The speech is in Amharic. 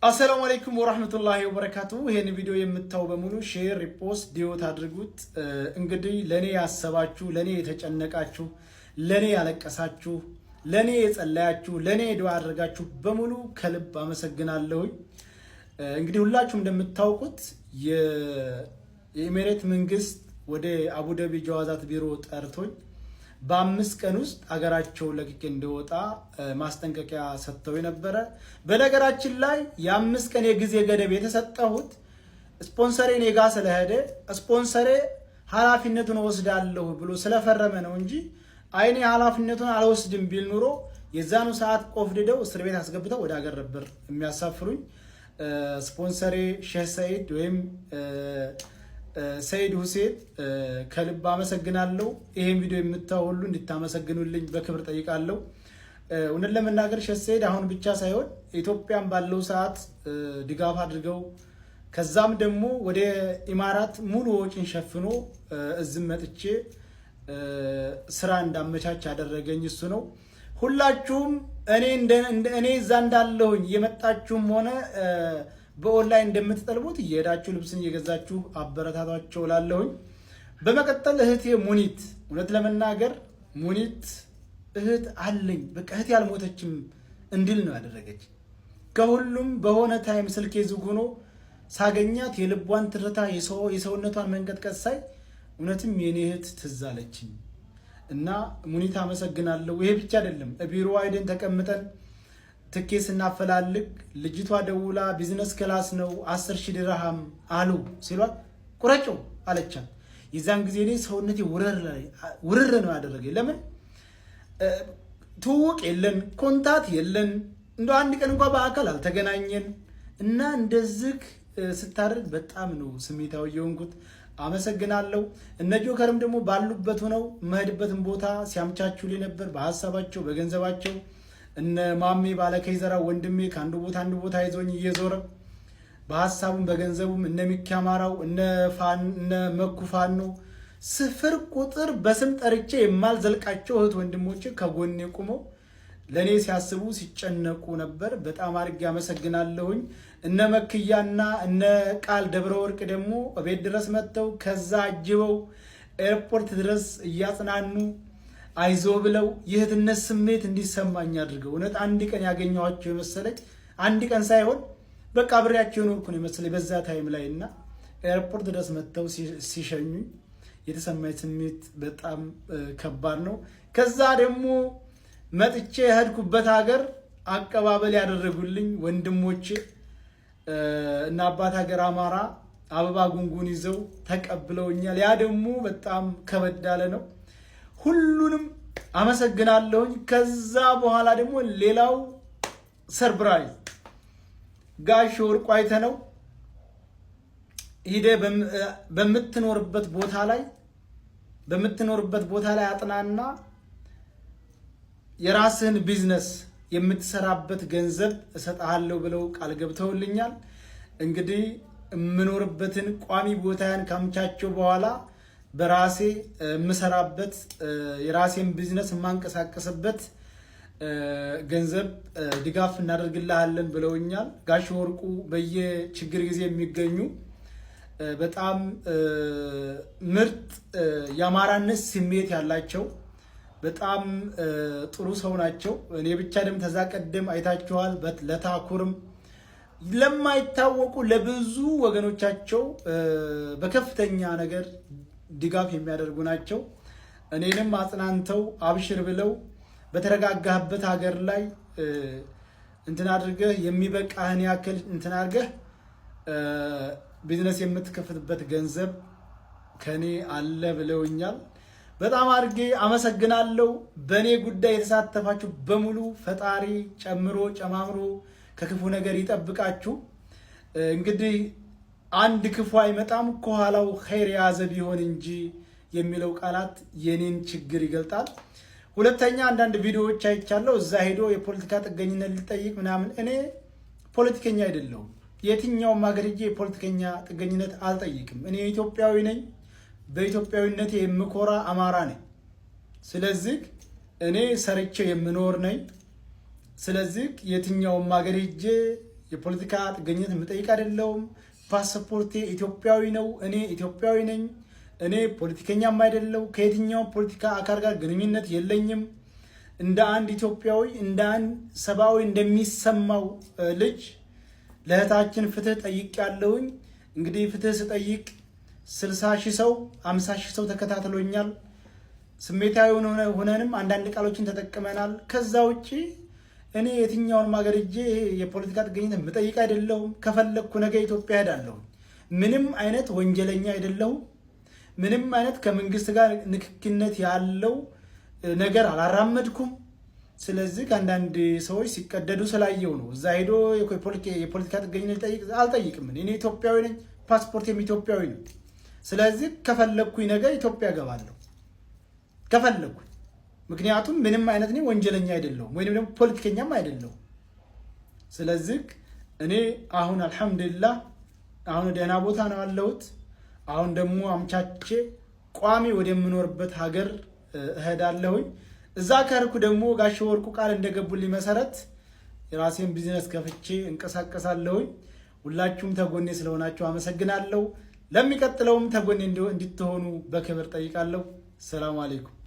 አሰላሙ አለይኩም ወራህመቱላሂ ወበረካቱ። ይሄን ቪዲዮ የምታዩ በሙሉ ሼር፣ ሪፖስት፣ ዲዮት አድርጉት። እንግዲህ ለኔ ያሰባችሁ፣ ለኔ የተጨነቃችሁ፣ ለኔ ያለቀሳችሁ፣ ለኔ የጸለያችሁ፣ ለኔ ዱዓ አድርጋችሁ በሙሉ ከልብ አመሰግናለሁ። እንግዲህ ሁላችሁም እንደምታውቁት የኢሚሬት መንግስት ወደ አቡዳቢ ጀዋዛት ቢሮ ጠርቶኝ በ5 ቀን ውስጥ አገራቸው ለቅቄ እንደወጣ ማስጠንቀቂያ ሰጥተው የነበረ። በነገራችን ላይ የ5 ቀን የጊዜ ገደብ የተሰጠሁት ስፖንሰሬ ኔጋ ስለሄደ ስፖንሰሬ ኃላፊነቱን ወስዳለሁ ብሎ ስለፈረመ ነው እንጂ አይኔ ኃላፊነቱን አልወስድም ቢል ኑሮ የዛኑ ሰዓት ቆፍድደው እስር ቤት አስገብተው ወደ ሀገር ነበር የሚያሳፍሩኝ። ስፖንሰሬ ሼህ ሰይድ ወይም ሰይድ ሁሴን ከልብ አመሰግናለሁ። ይሄን ቪዲዮ የምታዩ ሁሉ እንድታመሰግኑልኝ በክብር ጠይቃለሁ። እውነት ለመናገር ሼህ ሰይድ አሁን ብቻ ሳይሆን ኢትዮጵያን ባለው ሰዓት ድጋፍ አድርገው ከዛም ደግሞ ወደ ኢማራት ሙሉ ወጪን ሸፍኖ እዝም መጥቼ ስራ እንዳመቻች ያደረገኝ እሱ ነው። ሁላችሁም እኔ እዛ እንዳለሁኝ የመጣችሁም ሆነ በኦንላይን እንደምትጠልቡት እየሄዳችሁ ልብስን እየገዛችሁ አበረታቷቸው ላለሁኝ። በመቀጠል እህቴ ሙኒት፣ እውነት ለመናገር ሙኒት እህት አለኝ በቃ እህቴ አልሞተችም እንድል ነው ያደረገች። ከሁሉም በሆነ ታይም ስልኬ ዝግ ሆኖ ሳገኛት የልቧን ትርታ የሰውነቷን መንቀጥቀጥ ሳይ እውነትም የኔ እህት ትዝ አለችኝ እና ሙኒት አመሰግናለሁ። ይሄ ብቻ አይደለም፣ ቢሮ አይደን ተቀምጠን ትኬት ስናፈላልግ ልጅቷ ደውላ ቢዝነስ ክላስ ነው 10,000 ድርሃም አሉ ሲሏት ቁረጭው አለቻት። የዛን ጊዜ እኔ ሰውነቴ ውርር ነው ያደረገኝ። ለምን ትውውቅ የለን ኮንታት የለን እንደው አንድ ቀን እንኳን በአካል አልተገናኘን እና እንደዚህ ስታደርግ በጣም ነው ስሜታዊ የሆንኩት። አመሰግናለሁ። እነ ጆከርም ደግሞ ባሉበት ሆነው መሄድበትን ቦታ ሲያምቻቹልኝ ነበር በሐሳባቸው በገንዘባቸው። እነ ማሜ ባለከይዘራ ወንድሜ ከአንዱ ቦታ አንዱ ቦታ ይዞኝ እየዞረ በሐሳቡም በገንዘቡም እነ ሚካማራው እነ መኩፋኖ ስፍር ቁጥር በስም ጠርቼ የማልዘልቃቸው እህት ወንድሞቼ ከጎኔ ቁመው ለኔ ሲያስቡ ሲጨነቁ ነበር። በጣም አድርጌ አመሰግናለሁኝ። እነ መክያና እነ ቃል ደብረ ወርቅ ደግሞ ቤት ድረስ መጥተው ከዛ አጅበው ኤርፖርት ድረስ እያጽናኑ አይዞ ብለው የእህትነት ስሜት እንዲሰማኝ አድርገው እውነት አንድ ቀን ያገኘኋቸው የመሰለኝ አንድ ቀን ሳይሆን በቃ አብሬያቸው ኖርኩ ነው የመሰለኝ በዛ ታይም ላይ እና ኤርፖርት ድረስ መጥተው ሲሸኙኝ የተሰማኝ ስሜት በጣም ከባድ ነው። ከዛ ደግሞ መጥቼ የሄድኩበት ሀገር አቀባበል ያደረጉልኝ ወንድሞቼ እና አባት ሀገር አማራ አበባ ጉንጉን ይዘው ተቀብለውኛል። ያ ደግሞ በጣም ከበድ ያለ ነው። ሁሉንም አመሰግናለሁኝ። ከዛ በኋላ ደግሞ ሌላው ሰርፕራይዝ ጋሽ ወርቁ አይተነው ሂደ በምትኖርበት ቦታ ላይ አጥናና የራስህን ቢዝነስ የምትሰራበት ገንዘብ እሰጥሃለሁ ብለው ቃል ገብተውልኛል። እንግዲህ የምኖርበትን ቋሚ ቦታያን ካምቻቸው በኋላ በራሴ የምሰራበት የራሴን ቢዝነስ የማንቀሳቀስበት ገንዘብ ድጋፍ እናደርግልሃለን ብለውኛል። ጋሽ ወርቁ በየችግር ጊዜ የሚገኙ በጣም ምርጥ የአማራነት ስሜት ያላቸው በጣም ጥሩ ሰው ናቸው። እኔ ብቻ ደም ተዛ ቀደም አይታችኋል። ለታኩርም ለማይታወቁ ለብዙ ወገኖቻቸው በከፍተኛ ነገር ድጋፍ የሚያደርጉ ናቸው። እኔንም አጽናንተው አብሽር ብለው በተረጋጋህበት ሀገር ላይ እንትን አድርገህ የሚበቃህን ያክል እንትን አድርገህ ቢዝነስ የምትከፍትበት ገንዘብ ከኔ አለ ብለውኛል። በጣም አድርጌ አመሰግናለሁ። በእኔ ጉዳይ የተሳተፋችሁ በሙሉ ፈጣሪ ጨምሮ ጨማምሮ ከክፉ ነገር ይጠብቃችሁ። እንግዲህ አንድ ክፉ አይመጣም ከኋላው ኸይር የያዘ ቢሆን እንጂ የሚለው ቃላት የኔን ችግር ይገልጣል። ሁለተኛ አንዳንድ ቪዲዮዎች አይቻለሁ። እዛ ሄዶ የፖለቲካ ጥገኝነት ሊጠይቅ ምናምን። እኔ ፖለቲከኛ አይደለሁም። የትኛውም ሀገር ሄጄ የፖለቲከኛ ጥገኝነት አልጠይቅም። እኔ ኢትዮጵያዊ ነኝ። በኢትዮጵያዊነቴ የምኮራ አማራ ነኝ። ስለዚህ እኔ ሰርቼ የምኖር ነኝ። ስለዚህ የትኛውም ሀገር ሄጄ የፖለቲካ ጥገኝነት የምጠይቅ አይደለሁም። ፓስፖርቴ ኢትዮጵያዊ ነው። እኔ ኢትዮጵያዊ ነኝ። እኔ ፖለቲከኛም አይደለሁ። ከየትኛው ፖለቲካ አካል ጋር ግንኙነት የለኝም። እንደ አንድ ኢትዮጵያዊ እንደ አንድ ሰብአዊ እንደሚሰማው ልጅ ለእህታችን ፍትህ ጠይቄያለሁኝ። እንግዲህ ፍትህ ስጠይቅ 60 ሺህ ሰው 50 ሺህ ሰው ተከታትሎኛል። ስሜታዊ ሆነንም አንዳንድ ቃሎችን ተጠቅመናል። ከዛ ውጪ እኔ የትኛውን ሀገር ሄጄ የፖለቲካ ጥገኝነት የምጠይቅ አይደለሁም። ከፈለግኩ ነገ ኢትዮጵያ ሄዳለሁ። ምንም አይነት ወንጀለኛ አይደለሁም። ምንም አይነት ከመንግስት ጋር ንክኪነት ያለው ነገር አላራመድኩም። ስለዚህ ከአንዳንድ ሰዎች ሲቀደዱ ስላየው ነው። እዛ ሄዶ የፖለቲካ ጥገኝነት አልጠይቅም። እኔ ኢትዮጵያዊ ነኝ። ፓስፖርቴም ኢትዮጵያዊ ነው። ስለዚህ ከፈለግኩኝ ነገ ኢትዮጵያ እገባለሁ ከፈለግኩኝ። ምክንያቱም ምንም አይነት እኔ ወንጀለኛ አይደለሁም ወይም ደግሞ ፖለቲከኛም አይደለሁም። ስለዚህ እኔ አሁን አልሐምዱሊላህ አሁን ደህና ቦታ ነው ያለሁት። አሁን ደግሞ አምቻቼ ቋሚ ወደምኖርበት ሀገር እሄዳለሁኝ። እዛ ከርኩ ደግሞ ጋሽ ወርቁ ቃል እንደገቡልኝ መሰረት የራሴን ቢዝነስ ከፍቼ እንቀሳቀሳለሁኝ። ሁላችሁም ተጎኔ ስለሆናችሁ አመሰግናለሁ። ለሚቀጥለውም ተጎኔ እንድትሆኑ በክብር ጠይቃለሁ። ሰላም አለይኩም።